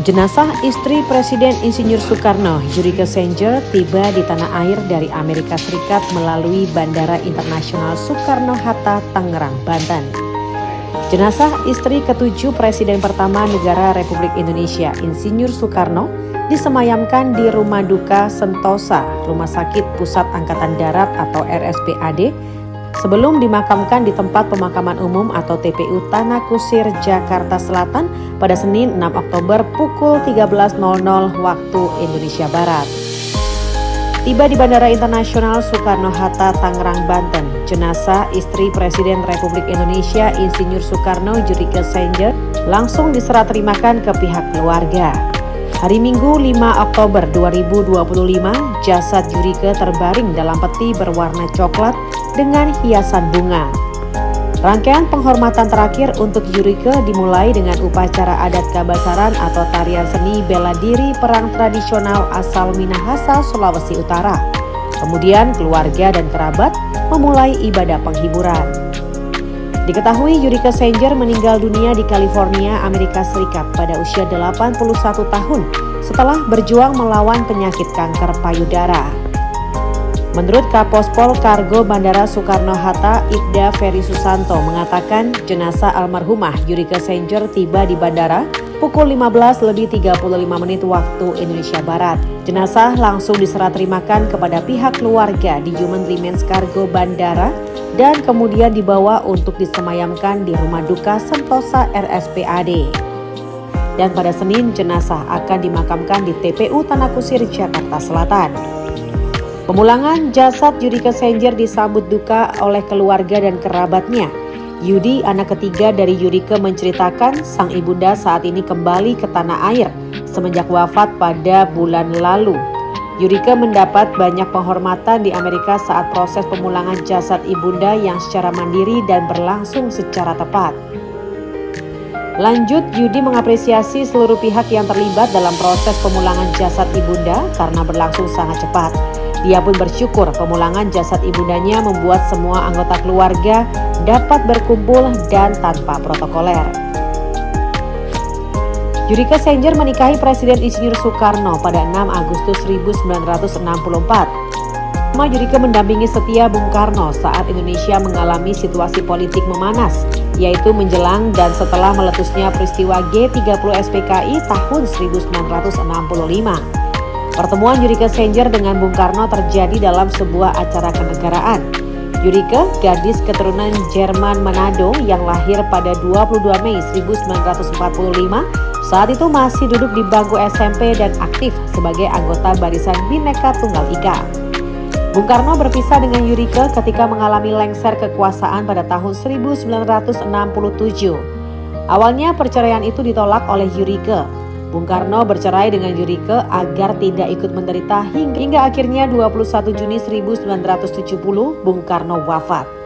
Jenazah istri Presiden Insinyur Soekarno, Jurike Sengger, tiba di tanah air dari Amerika Serikat melalui Bandara Internasional Soekarno-Hatta, Tangerang, Banten. Jenazah istri ketujuh Presiden pertama negara Republik Indonesia, Insinyur Soekarno, disemayamkan di Rumah Duka Sentosa, Rumah Sakit Pusat Angkatan Darat atau RSPAD, sebelum dimakamkan di tempat pemakaman umum atau TPU Tanah Kusir, Jakarta Selatan pada Senin 6 Oktober pukul 13.00 waktu Indonesia Barat. Tiba di Bandara Internasional Soekarno-Hatta, Tangerang, Banten, jenazah istri Presiden Republik Indonesia Insinyur Soekarno, Jurike Sengger, langsung diserah terimakan ke pihak keluarga. Hari Minggu 5 Oktober 2025, jasad Jurike terbaring dalam peti berwarna coklat dengan hiasan bunga. Rangkaian penghormatan terakhir untuk Jurike dimulai dengan upacara adat Kabasaran atau tarian seni bela diri perang tradisional asal Minahasa, Sulawesi Utara. Kemudian keluarga dan kerabat memulai ibadah penghiburan. Diketahui Jurike Sengger meninggal dunia di California, Amerika Serikat pada usia 81 tahun setelah berjuang melawan penyakit kanker payudara. Menurut Kapospol Kargo Bandara Soekarno-Hatta, Ibda Ferry Susanto mengatakan jenazah almarhumah Jurike Sengger tiba di bandara pukul 15.35 waktu Indonesia Barat. Jenazah langsung diserah terimakan kepada pihak keluarga di Human Remains Kargo Bandara dan kemudian dibawa untuk disemayamkan di Rumah Duka Sentosa RSPAD. Dan pada Senin jenazah akan dimakamkan di TPU Tanah Kusir, Jakarta Selatan. Pemulangan jasad Jurike Sengger disambut duka oleh keluarga dan kerabatnya. Yudi, anak ketiga dari Jurike, menceritakan sang ibunda saat ini kembali ke tanah air semenjak wafat pada bulan lalu. Jurike mendapat banyak penghormatan di Amerika saat proses pemulangan jasad ibunda yang secara mandiri dan berlangsung secara tepat. Lanjut, Yudi mengapresiasi seluruh pihak yang terlibat dalam proses pemulangan jasad ibunda karena berlangsung sangat cepat. Dia pun bersyukur pemulangan jasad ibundanya membuat semua anggota keluarga dapat berkumpul dan tanpa protokoler. Jurike Sengger menikahi Presiden Insinyur Soekarno pada 6 Agustus 1964. Jurike mendampingi setia Bung Karno saat Indonesia mengalami situasi politik memanas, yaitu menjelang dan setelah meletusnya peristiwa G30 SPKI tahun 1965. Pertemuan Jurike Sengger dengan Bung Karno terjadi dalam sebuah acara kenegaraan. Jurike, gadis keturunan Jerman Manado yang lahir pada 22 Mei 1945, saat itu masih duduk di bangku SMP dan aktif sebagai anggota Barisan Bhinneka Tunggal Ika. Bung Karno berpisah dengan Jurike ketika mengalami lengser kekuasaan pada tahun 1967. Awalnya perceraian itu ditolak oleh Jurike. Bung Karno bercerai dengan Jurike agar tidak ikut menderita hingga akhirnya 21 Juni 1970 Bung Karno wafat.